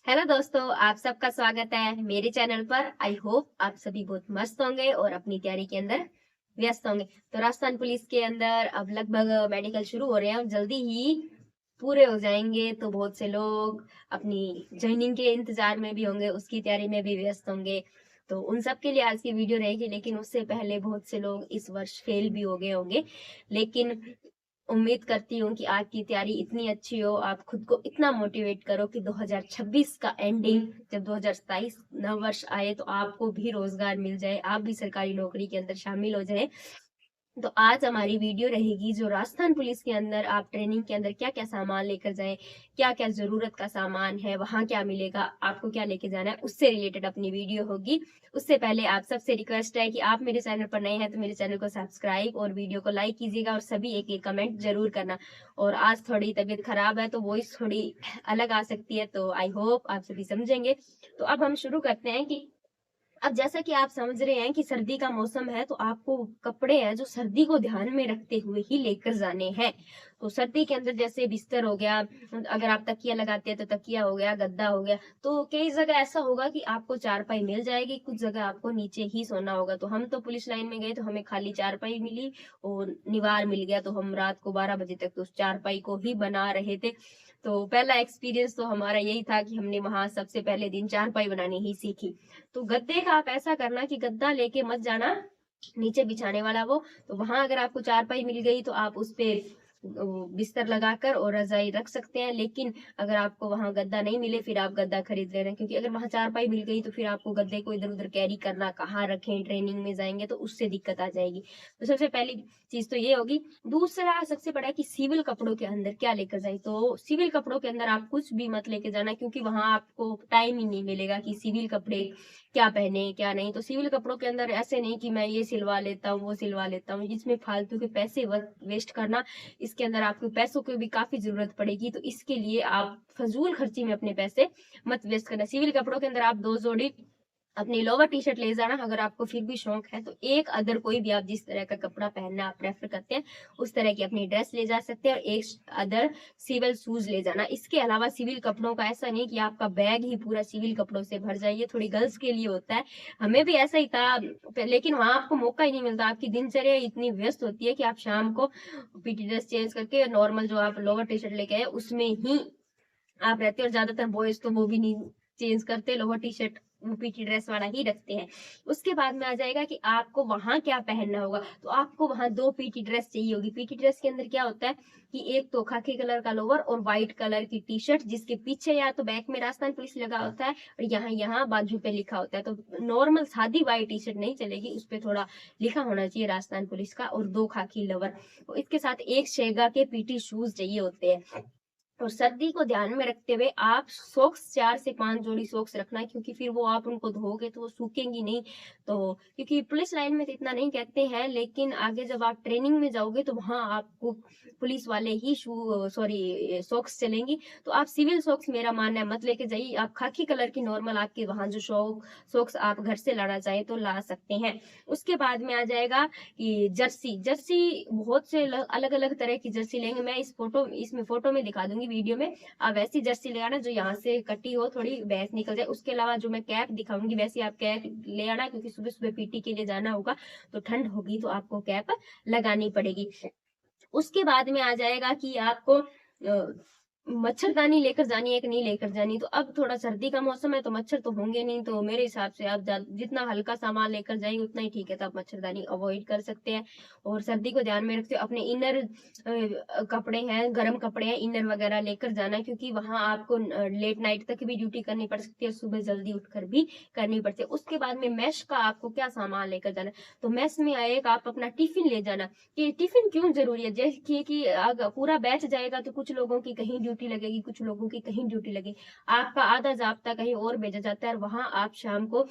Hello दोस्तों, आप सबका स्वागत है मेरे चैनल पर। आई होप आप सभी बहुत मस्त होंगे और अपनी तैयारी के अंदर व्यस्त होंगे। तो राजस्थान पुलिस के अंदर अब लगभग मेडिकल शुरू हो रहे हैं और जल्दी ही पूरे हो जाएंगे। तो बहुत से लोग अपनी ज्वाइनिंग के इंतजार में भी होंगे, उसकी तैयारी में भी व्यस्त होंगे। तो उन सब के लिए आज की वीडियो रहेगी। लेकिन उससे पहले बहुत से लोग इस वर्ष फेल भी हो गए होंगे। लेकिन उम्मीद करती हूँ कि आपकी तैयारी इतनी अच्छी हो, आप खुद को इतना मोटिवेट करो कि 2026 का एंडिंग जब 2027 नव वर्ष आए तो आपको भी रोजगार मिल जाए, आप भी सरकारी नौकरी के अंदर शामिल हो जाए। तो आज हमारी वीडियो रहेगी जो राजस्थान पुलिस के अंदर आप ट्रेनिंग के अंदर क्या क्या सामान लेकर जाएं, क्या क्या जरूरत का सामान है, वहां क्या मिलेगा, आपको क्या लेके जाना है, उससे रिलेटेड अपनी वीडियो होगी। उससे पहले आप सबसे रिक्वेस्ट है कि आप मेरे चैनल पर नए हैं तो मेरे चैनल को सब्सक्राइब और वीडियो को लाइक कीजिएगा और सभी एक एक कमेंट जरूर करना। और आज थोड़ी तबीयत खराब है तो वॉइस थोड़ी अलग आ सकती है, तो आई होप आप सभी समझेंगे। तो अब हम शुरू करते हैं कि अब जैसा कि आप समझ रहे हैं कि सर्दी का मौसम है तो आपको कपड़े हैं जो सर्दी को ध्यान में रखते हुए ही लेकर जाने हैं। तो सर्दी के अंदर जैसे बिस्तर हो गया, अगर आप तकिया लगाते हैं तो तकिया हो गया, गद्दा हो गया। तो कई जगह ऐसा होगा कि आपको चारपाई मिल जाएगी, कुछ जगह आपको नीचे ही सोना होगा। तो हम तो पुलिस लाइन में गए तो हमें खाली चारपाई मिली और निवार मिल गया। तो हम रात को 12 बजे तक तो उस चारपाई को ही बना रहे थे। तो पहला एक्सपीरियंस तो हमारा यही था कि हमने वहां सबसे पहले दिन चारपाई बनानी ही सीखी। तो गद्दे का आप ऐसा करना कि गद्दा लेके मत जाना, नीचे बिछाने वाला वो। तो वहां अगर आपको चारपाई मिल गई तो आप उस पे बिस्तर लगाकर और रजाई रख सकते हैं। लेकिन अगर आपको वहां गद्दा नहीं मिले फिर आप गद्दा खरीद ले रहे हैं, क्योंकि अगर वहां चारपाई मिल गई तो फिर आपको गद्दे को इधर उधर कैरी करना, कहाँ रखें, ट्रेनिंग में जाएंगे तो उससे दिक्कत आ जाएगी। तो सबसे पहली चीज तो ये होगी। दूसरा सबसे बड़ा कि सिविल कपड़ों के अंदर क्या लेकर जाए। तो सिविल कपड़ों के अंदर आप कुछ भी मत लेके जाना, क्योंकि वहां आपको टाइम ही नहीं मिलेगा कि सिविल कपड़े क्या पहने क्या नहीं। तो सिविल कपड़ों के अंदर ऐसे नहीं कि मैं ये सिलवा लेता हूँ वो सिलवा लेता हूँ, इसमें फालतू के पैसे वेस्ट करना। इसके अंदर आपको पैसों की भी काफी जरूरत पड़ेगी, तो इसके लिए आप फजूल खर्ची में अपने पैसे मत वेस्ट करना। सिविल कपड़ों के अंदर आप 2 जोड़ी अपनी लोवर टी शर्ट ले जाना। अगर आपको फिर भी शौक है तो एक अदर कोई भी आप जिस तरह का कपड़ा पहनना आप प्रेफर करते हैं उस तरह की अपनी ड्रेस ले जा सकते हैं, और एक अदर सिविल शूज ले जाना। इसके अलावा सिविल कपड़ों का ऐसा नहीं कि आपका बैग ही पूरा सिविल कपड़ों से भर जाए, ये थोड़ी गर्ल्स के लिए होता है। हमें भी ऐसा ही था, लेकिन वहां आपको मौका ही नहीं मिलता। आपकी दिनचर्या इतनी व्यस्त होती है कि आप शाम को पीटी ड्रेस चेंज करके नॉर्मल जो आप लोअर टी शर्ट लेके आए उसमें ही आप रहते हो। और ज्यादातर बॉयज तो वो भी नहीं चेंज करते, लोअर टी शर्ट वो पीटी ड्रेस वाला ही रखते हैं। उसके बाद में आ जाएगा कि आपको वहां क्या पहनना होगा। तो आपको वहां 2 पीटी ड्रेस चाहिए होगी। पीटी ड्रेस के अंदर क्या होता है कि एक तो खाकी कलर का लोअर और व्हाइट कलर की टी शर्ट, जिसके पीछे या तो बैक में राजस्थान पुलिस लगा होता है और यहाँ यहाँ बाजू पे लिखा होता है। तो नॉर्मल सादी व्हाइट टी शर्ट नहीं चलेगी, उस पर थोड़ा लिखा होना चाहिए राजस्थान पुलिस का, और 2 खाकी लोअर। तो इसके साथ एक शेगा के पीटी शूज चाहिए होते हैं। और सर्दी को ध्यान में रखते हुए आप सॉक्स 4 से 5 जोड़ी सॉक्स रखना, क्योंकि फिर वो आप उनको धोगे तो वो सूखेंगी नहीं। तो क्योंकि पुलिस लाइन में तो इतना नहीं कहते हैं, लेकिन आगे जब आप ट्रेनिंग में जाओगे तो वहां आपको पुलिस वाले ही सॉक्स चलेंगी। तो आप सिविल सॉक्स मेरा मानना है मत लेके जाइए। आप खाकी कलर की नॉर्मल आपके वहां जो सॉक्स आप घर से लाना चाहे तो ला सकते हैं। उसके बाद में आ जाएगा कि जर्सी। जर्सी बहुत से अलग अलग तरह की जर्सी लेंगे, मैं इसमें फोटो में दिखा दूंगी वीडियो में। आप वैसी जर्सी ले आना जो यहाँ से कटी हो, थोड़ी भैंस निकल जाए। उसके अलावा जो मैं कैप दिखाऊंगी वैसी आप कैप ले आना, क्योंकि सुबह सुबह पीटी के लिए जाना होगा तो ठंड होगी तो आपको कैप लगानी पड़ेगी। उसके बाद में आ जाएगा कि आपको मच्छरदानी लेकर जानी है कि नहीं लेकर जानी। तो अब थोड़ा सर्दी का मौसम है तो मच्छर तो होंगे नहीं, तो मेरे हिसाब से आप जितना हल्का सामान लेकर जाएंगे उतना ही ठीक है। तो आप मच्छरदानी अवॉइड कर सकते हैं। और सर्दी को ध्यान में रखते हुए अपने इनर कपड़े हैं, गर्म कपड़े हैं, इनर वगैरह लेकर जाना है, क्योंकि वहां आपको लेट नाइट तक भी ड्यूटी करनी पड़ सकती है, सुबह जल्दी उठकर भी करनी पड़ती है। उसके बाद में मैश का आपको क्या सामान लेकर जाना है। तो मैस में एक आप अपना टिफिन ले जाना। कि टिफिन क्यों जरूरी है, जैसे कि अगर पूरा बैच जाएगा तो कुछ लोगों की कहीं ड्यूटी लगेगी, कुछ लोगों की कहीं ड्यूटी लगेगी। आपका आधा जाब्ता कहीं और भेजा जाता है और वहां आप शाम को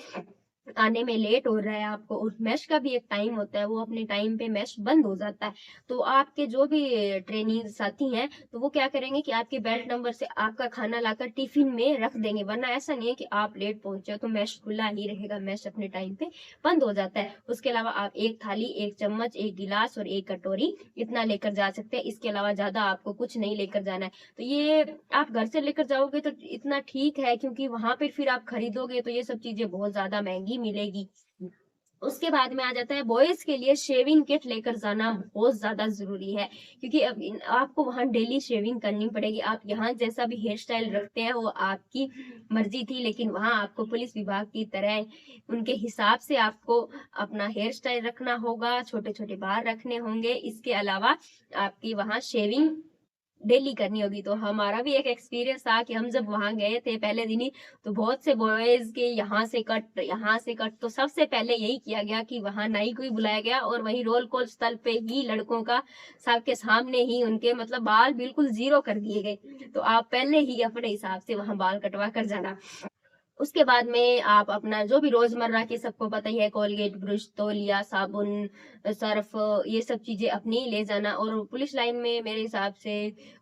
आने में लेट हो रहा है आपको, और मेश का भी एक टाइम होता है, वो अपने टाइम पे मेश बंद हो जाता है, तो आपके जो भी ट्रेनी साथी हैं तो वो क्या करेंगे कि आपके बेल्ट नंबर से आपका खाना लाकर टिफिन में रख देंगे, वरना ऐसा नहीं है कि आप लेट पहुंचे तो मेश खुला ही रहेगा, मेश अपने टाइम पे बंद हो जाता है। उसके अलावा आप एक थाली, एक चम्मच, एक गिलास और एक कटोरी इतना लेकर जा सकते हैं, इसके अलावा ज्यादा आपको कुछ नहीं लेकर जाना है। तो ये आप घर से लेकर जाओगे तो इतना ठीक है, क्योंकि वहां पर फिर आप खरीदोगे तो ये सब चीजें बहुत ज्यादा महंगी मिलेगी। उसके बाद में आ जाता है बॉयज के लिए शेविंग किट लेकर जाना बहुत ज्यादा जरूरी है, क्योंकि अब आपको वहां डेली शेविंग करनी पड़ेगी। आप यहाँ जैसा भी हेयर स्टाइल रखते हैं वो आपकी मर्जी थी, लेकिन वहां आपको पुलिस विभाग की तरह उनके हिसाब से आपको अपना हेयर स्टाइल रखना होगा, छोटे छोटे बाल रखने होंगे। इसके अलावा आपकी वहां शेविंग डेली करनी होगी। तो हमारा भी एक एक्सपीरियंस था कि हम जब वहां गए थे पहले दिन ही, तो बहुत से बॉयज के यहाँ से कट, यहाँ से कट, तो सबसे पहले यही किया गया कि वहां नाई को ही बुलाया गया और वही रोल कॉल स्थल पे ही लड़कों का सबके सामने ही उनके मतलब बाल बिल्कुल जीरो कर दिए गए। तो आप पहले ही अपने हिसाब से वहां बाल कटवा कर जाना। उसके बाद में आप अपना जो भी रोजमर्रा की, सबको पता ही है, कोलगेट, ब्रश, तौलिया, साबुन, सर्फ, ये सब चीजें अपनी ले जाना। और पुलिस लाइन में मेरे हिसाब से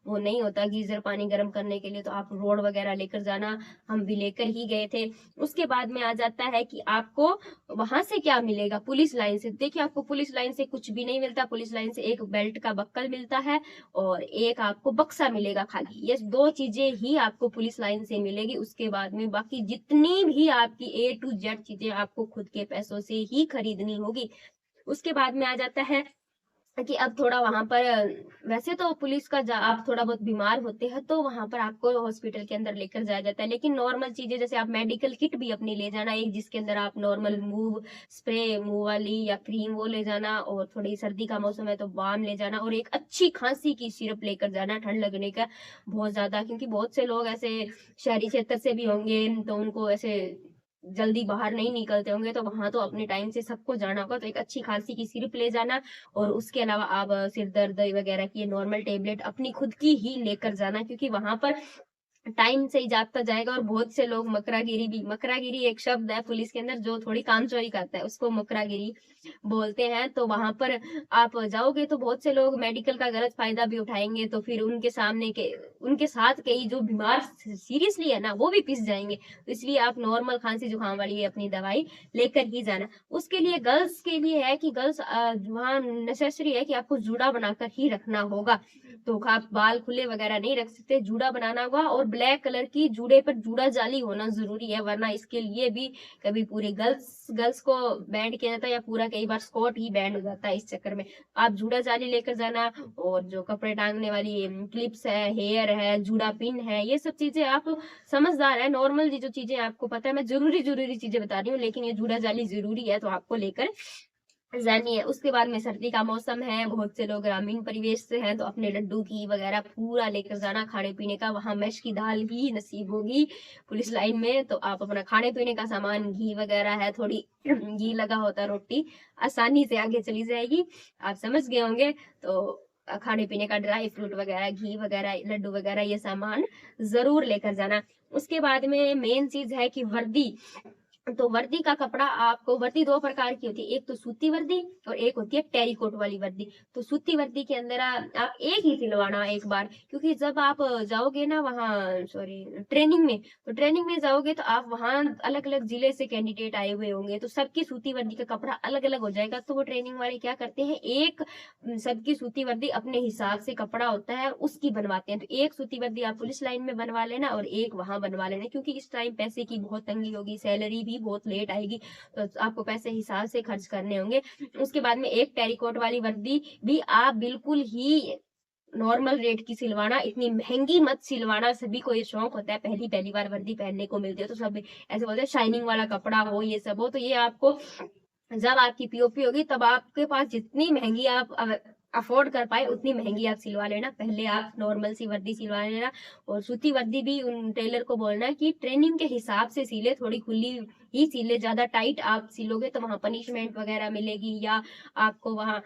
वो नहीं होता गीजर पानी गर्म करने के लिए, तो आप रोड वगैरह लेकर जाना, हम भी लेकर ही गए थे। उसके बाद में आ जाता है कि आपको वहां से क्या मिलेगा पुलिस लाइन से। देखिए, आपको पुलिस लाइन से कुछ भी नहीं मिलता। पुलिस लाइन से एक बेल्ट का बक्कल मिलता है और एक आपको बक्सा मिलेगा खाली, ये दो चीजें ही आपको पुलिस लाइन से मिलेगी। उसके बाद में बाकी जितनी भी आपकी A to Z चीजें आपको खुद के पैसों से ही खरीदनी होगी। उसके बाद में आ जाता है कि अब थोड़ा वहां पर, वैसे तो पुलिस का आप थोड़ा बहुत बीमार होते हैं तो वहां पर आपको हॉस्पिटल के अंदर लेकर जाया जाता है, लेकिन नॉर्मल चीजें जैसे आप मेडिकल किट भी अपनी ले जाना, एक जिसके अंदर आप नॉर्मल मूव स्प्रे, मुंह वाली या क्रीम वो ले जाना, और थोड़ी सर्दी का मौसम है तो बाम ले जाना, और एक अच्छी खांसी की सिरप लेकर जाना ठंड लगने का बहुत ज्यादा, क्योंकि बहुत से लोग ऐसे शहरी क्षेत्र से भी होंगे तो उनको ऐसे जल्दी बाहर नहीं निकलते होंगे, तो वहां तो अपने टाइम से सबको जाना होगा, तो एक अच्छी खांसी की सिरप ले जाना। और उसके अलावा आप सिर दर्द वगैरह की नॉर्मल टेबलेट अपनी खुद की ही लेकर जाना, क्योंकि वहां पर टाइम से ही जाता जाएगा। और बहुत से लोग मकरागिरी भी, मकरागिरी एक शब्द है पुलिस के अंदर जो थोड़ी कामचोरी करता है, उसको मकरागिरी बोलते हैं। तो वहां पर आप जाओगे तो बहुत से लोग मेडिकल का गलत फायदा भी उठाएंगे, तो फिर उनके सामने के, उनके साथ कई जो बीमार सीरियसली है ना वो भी पिस जाएंगे। तो इसलिए आप नॉर्मल खांसी जुकाम वाली अपनी दवाई लेकर ही जाना। उसके लिए गर्ल्स के लिए है कि गर्ल्स वहाँ नेसेसरी है कि आपको जूड़ा बनाकर ही रखना होगा, तो आप बाल खुले वगैरह नहीं रख सकते, जूड़ा बनाना होगा। और ब्लैक कलर की जूड़े पर जूड़ा जाली होना जरूरी है, वरना इसके लिए भी कभी पूरी गर्ल्स को बैंड किया जाता है, या पूरा कई बार स्कॉट ही बैंड हो जाता है इस चक्कर में। आप जूड़ा जाली लेकर जाना, और जो कपड़े टांगने वाली क्लिप्स है, हेयर है, जूड़ा पिन है, ये सब चीजें आप समझदार है, नॉर्मल जो चीजें आपको पता है, मैं जरूरी चीजें बता रही हूँ, लेकिन ये जूड़ा जाली जरूरी है तो आपको लेकर जानी है। उसके बाद में सर्दी का मौसम है, बहुत से लोग ग्रामीण परिवेश से हैं, तो अपने लड्डू घी वगैरह पूरा लेकर जाना खाने पीने का। वहां मैश की दाल ही नसीब होगी पुलिस लाइन में, तो आप अपना खाने पीने का सामान, घी वगैरह है, थोड़ी घी लगा होता है, रोटी आसानी से आगे चली जाएगी, आप समझ गए होंगे। तो खाने पीने का ड्राई फ्रूट वगैरह, घी वगैरह, लड्डू वगैरह, ये सामान जरूर लेकर जाना। उसके बाद में मेन चीज है कि वर्दी। तो वर्दी का कपड़ा, आपको वर्दी दो प्रकार की होती है, एक तो सूती वर्दी और एक होती है टेरिकोट वाली वर्दी। तो सूती वर्दी के अंदर आप एक ही सिलवाना एक बार, क्योंकि जब आप जाओगे ना वहाँ, सॉरी, ट्रेनिंग में, तो ट्रेनिंग में जाओगे तो आप वहाँ अलग अलग जिले से कैंडिडेट आए हुए होंगे, तो सबकी सूती वर्दी का कपड़ा अलग अलग हो जाएगा। तो वो ट्रेनिंग वाले क्या करते हैं, एक सबकी सूती वर्दी अपने हिसाब से कपड़ा होता है उसकी बनवाते हैं। तो एक सूती वर्दी आप पुलिस लाइन में बनवा लेना और एक वहां बनवा लेना, क्योंकि इस टाइम पैसे की बहुत तंगी होगी, सैलरी भी बहुत लेट आएगी, तो आपको पैसे हिसाब से खर्च करने होंगे। उसके बाद में एक टेरिकोट वाली वर्दी भी आप बिल्कुल ही नॉर्मल रेट की सिलवाना, इतनी महंगी मत सिलवाना। सभी को ये शौक होता है पहली बार वर्दी पहनने को मिलती है, तो सब ऐसे बोलते हैं शाइनिंग वाला कपड़ा हो, ये सब हो। तो ये आपको जब आपकी पीओपी होगी तब आपके पास जितनी महंगी आप अफोर्ड कर पाए उतनी महंगी आप सिलवा लेना, पहले आप नॉर्मल सी वर्दी सिलवा लेना। और सूती वर्दी भी उन टेलर को बोलना कि ट्रेनिंग के हिसाब से सिले, थोड़ी खुली ही सिले, ज्यादा टाइट आप सिलोगे तो वहां पनिशमेंट वगैरह मिलेगी, या आपको वहां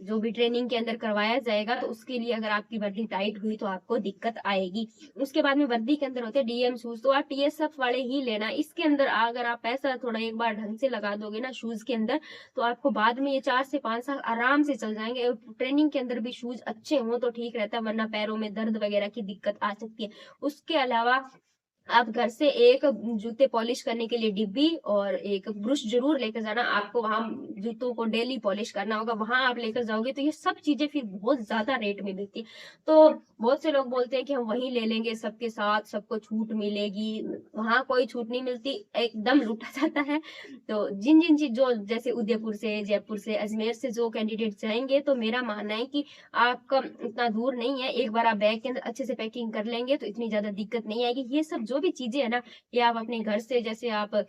जो भी ट्रेनिंग के अंदर करवाया जाएगा तो उसके लिए अगर आपकी वर्दी टाइट हुई तो आपको दिक्कत आएगी। उसके बाद में वर्दी के अंदर होते हैं डीएम शूज, तो आप टीएसएफ वाले ही लेना। इसके अंदर अगर आप पैसा थोड़ा एक बार ढंग से लगा दोगे ना शूज के अंदर, तो आपको बाद में ये 4 से 5 साल आराम से चल जाएंगे। ट्रेनिंग के अंदर भी शूज अच्छे हो तो ठीक रहता है, वरना पैरों में दर्द वगैरह की दिक्कत आ सकती है। उसके अलावा आप घर से एक जूते पॉलिश करने के लिए डिब्बी और एक ब्रश जरूर लेकर जाना। आपको वहां जूतों को डेली पॉलिश करना होगा, वहां आप लेकर जाओगे तो ये सब चीजें फिर बहुत ज्यादा रेट में मिलती है। तो बहुत से लोग बोलते हैं कि हम वहीं ले लेंगे सबके साथ, सबको छूट मिलेगी। वहां कोई छूट नहीं मिलती, एकदम लूटा जाता है। तो जिन जिन चीज जो जैसे उदयपुर से, जयपुर से, अजमेर से जो कैंडिडेट जाएंगे, तो मेरा मानना है कि आपका इतना दूर नहीं है, एक बार आप बैग के अंदर अच्छे से पैकिंग कर लेंगे तो इतनी ज्यादा दिक्कत नहीं आएगी। ये सब जो भी चीजें है ना, ये आप अपने घर से, जैसे आप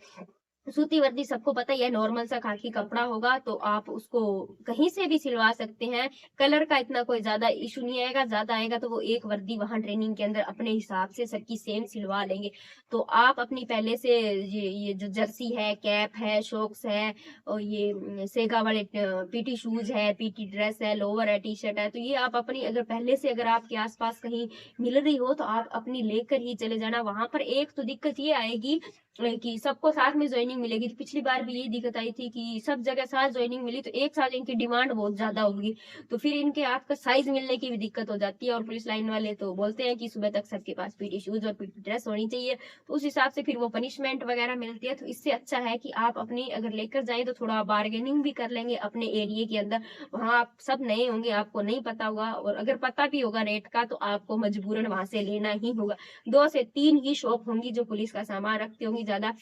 सूती वर्दी सबको पता ही है, नॉर्मल सा खाकी कपड़ा होगा तो आप उसको कहीं से भी सिलवा सकते हैं। कलर का इतना कोई ज्यादा इशू नहीं आएगा, ज्यादा आएगा तो वो एक वर्दी वहां ट्रेनिंग के अंदर अपने हिसाब से सबकी सेम सिलवा लेंगे। तो आप अपनी पहले से ये जो जर्सी है, कैप है, शॉक्स है, और ये सेगा वाले पीटी शूज है, पीटी ड्रेस है, लोअर है, टी शर्ट है, तो ये आप अपनी अगर पहले से अगर आपके आसपास कहीं मिल रही हो तो आप अपनी लेकर ही चले जाना। वहां पर एक तो दिक्कत ये आएगी कि सबको साथ में ज्वाइनिंग मिलेगी। तो पिछली बार भी यही दिक्कत आई थी कि सब जगह साथ ज्वाइनिंग मिली, तो एक साल इनकी डिमांड बहुत ज्यादा होगी, तो फिर इनके आपका साइज मिलने की भी दिक्कत हो जाती है। और पुलिस लाइन वाले तो बोलते हैं कि सुबह तक सबके पास पीटी शूज और पीटी ड्रेस होनी चाहिए, तो उस हिसाब से फिर वो पनिशमेंट वगैरह मिलती है। तो इससे अच्छा है कि आप अपनी अगर लेकर जाए तो थोड़ा बार्गेनिंग भी कर लेंगे अपने एरिया के अंदर। वहां आप सब नए होंगे, आपको नहीं पता होगा, और अगर पता भी होगा रेट का तो आपको मजबूरन वहां से लेना ही होगा। 2 से 3 ही शॉप होंगी जो पुलिस का सामान रखती होंगी, ज्यादा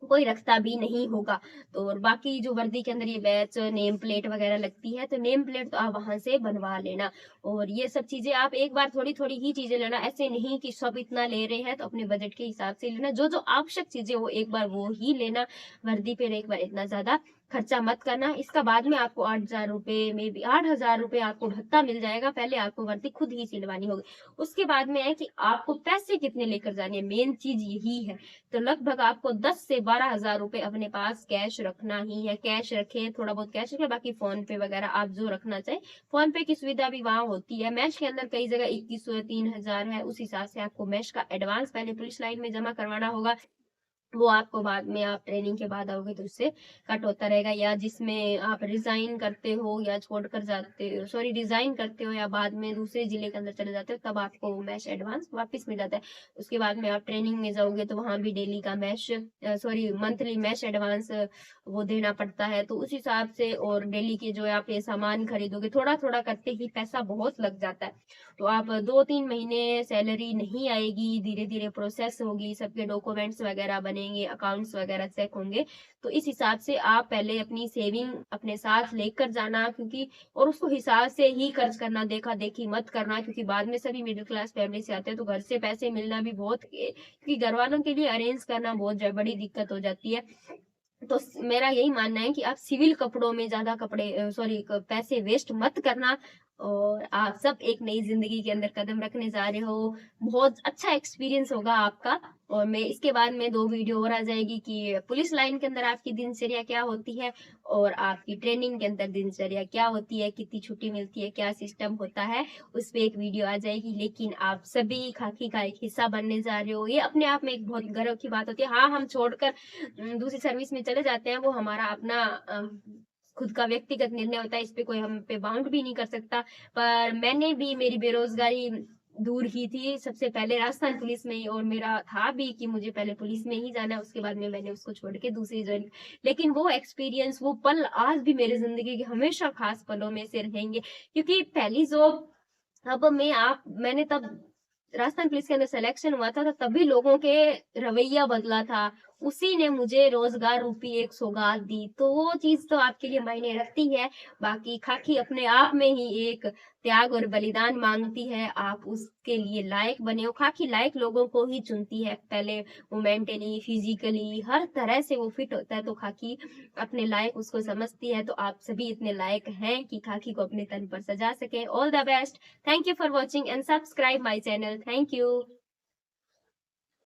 कोई रखता भी नहीं होगा। तो और बाकी जो वर्दी के अंदर ये बैच, नेम प्लेट वगैरह लगती है, तो नेम प्लेट तो आप वहां से बनवा लेना। और ये सब चीजें आप एक बार थोड़ी थोड़ी ही चीजें लेना, ऐसे नहीं कि सब इतना ले रहे हैं तो अपने बजट के हिसाब से लेना। जो जो आवश्यक चीजें वो एक बार वो ही लेना, वर्दी पे एक बार इतना ज्यादा खर्चा मत करना। इसका बाद में आपको 8,000 रुपए में भी 8,000 रुपए आपको भत्ता मिल जाएगा। पहले आपको वर्दी खुद ही सिलवानी होगी। उसके बाद में है कि आपको पैसे कितने लेकर जाने, मेन चीज यही है। तो लगभग आपको 10 से 12,000 रुपए अपने पास कैश रखना ही है। कैश रखें, थोड़ा बहुत कैश रखें, बाकी फोन पे वगैरह आप जो रखना चाहे। फोन पे की सुविधा भी वहां होती है। मैच के अंदर कई जगह 2100 3,000 है, उस हिसाब से आपको मैच का एडवांस पहले पुलिस लाइन में जमा करवाना होगा। वो आपको बाद में आप ट्रेनिंग के बाद आओगे तो उससे कट होता रहेगा। या जिसमें आप रिजाइन करते हो या छोड़कर जाते हो, सॉरी रिजाइन करते हो या बाद में दूसरे जिले के अंदर चले जाते हो, तब आपको मैच एडवांस वापस मिल जाता है। उसके बाद में आप ट्रेनिंग में जाओगे तो वहां भी डेली का match, sorry monthly match advance वो देना पड़ता है। तो उस हिसाब से, और डेली के जो आप ये सामान खरीदोगे, थोड़ा थोड़ा करते ही पैसा बहुत लग जाता है। तो आप 2-3 महीने सैलरी नहीं आएगी, धीरे धीरे प्रोसेस होगी, सबके डॉक्यूमेंट्स वगैरह बनेंगे, अकाउंट्स वगैरह चेक होंगे। तो इस हिसाब से आप पहले अपनी सेविंग अपने साथ लेकर जाना, क्योंकि और उसको हिसाब से ही खर्च करना, देखा देखी मत करना, क्योंकि बाद में सभी मिडिल क्लास फैमिली से आते हैं तो घर से पैसे मिलना भी बहुत, क्योंकि घर वालों के लिए अरेंज करना बहुत बड़ी दिक्कत हो जाती है। तो मेरा यही मानना है कि आप सिविल कपड़ों में ज्यादा कपड़े, सॉरी पैसे वेस्ट मत करना। और आप सब एक नई जिंदगी के अंदर कदम रखने जा रहे हो, बहुत अच्छा एक्सपीरियंस होगा आपका। और मैं इसके बाद में 2 वीडियो और आ जाएगी कि पुलिस लाइन के अंदर आपकी दिनचर्या क्या होती है और आपकी ट्रेनिंग के अंदर दिनचर्या क्या होती है, कितनी छुट्टी मिलती है, क्या सिस्टम होता है, उस पर एक वीडियो आ जाएगी। लेकिन आप सभी खाकी का एक हिस्सा बनने जा रहे हो, ये अपने आप में एक बहुत गर्व की बात होती है। हाँ, हम छोड़कर दूसरी सर्विस में चले जाते हैं, वो हमारा अपना खुद का व्यक्तिगत निर्णय होता है, इस पे कोई हम पे बाउंड भी नहीं कर सकता। पर मैंने भी मेरी बेरोजगारी दूर की थी सबसे पहले राजस्थान पुलिस में ही, और मेरा था भी कि मुझे पहले पुलिस में ही जाना है, उसके बाद में मैंने उसको छोड़ के दूसरी ज्वाइन। लेकिन वो एक्सपीरियंस, वो पल आज भी मेरी जिंदगी के हमेशा खास पलों में से रहेंगे, क्योंकि पहली जॉब, अब मैंने तब राजस्थान पुलिस के अंदर सिलेक्शन हुआ था, तो तभी लोगों के रवैया बदला था, उसी ने मुझे रोजगार रूपी एक सौगात दी। तो वो चीज तो आपके लिए मायने रखती है। बाकी खाकी अपने आप में ही एक त्याग और बलिदान मांगती है, आप उसके लिए लायक बने हो। खाकी लायक लोगों को ही चुनती है, पहले वो मेंटली, फिजिकली, हर तरह से वो फिट होता है, तो खाकी अपने लायक उसको समझती है। तो आप सभी इतने लायक हैं कि खाकी को अपने तन पर सजा सके। All the best. Thank you for watching and subscribe my channel. Thank you.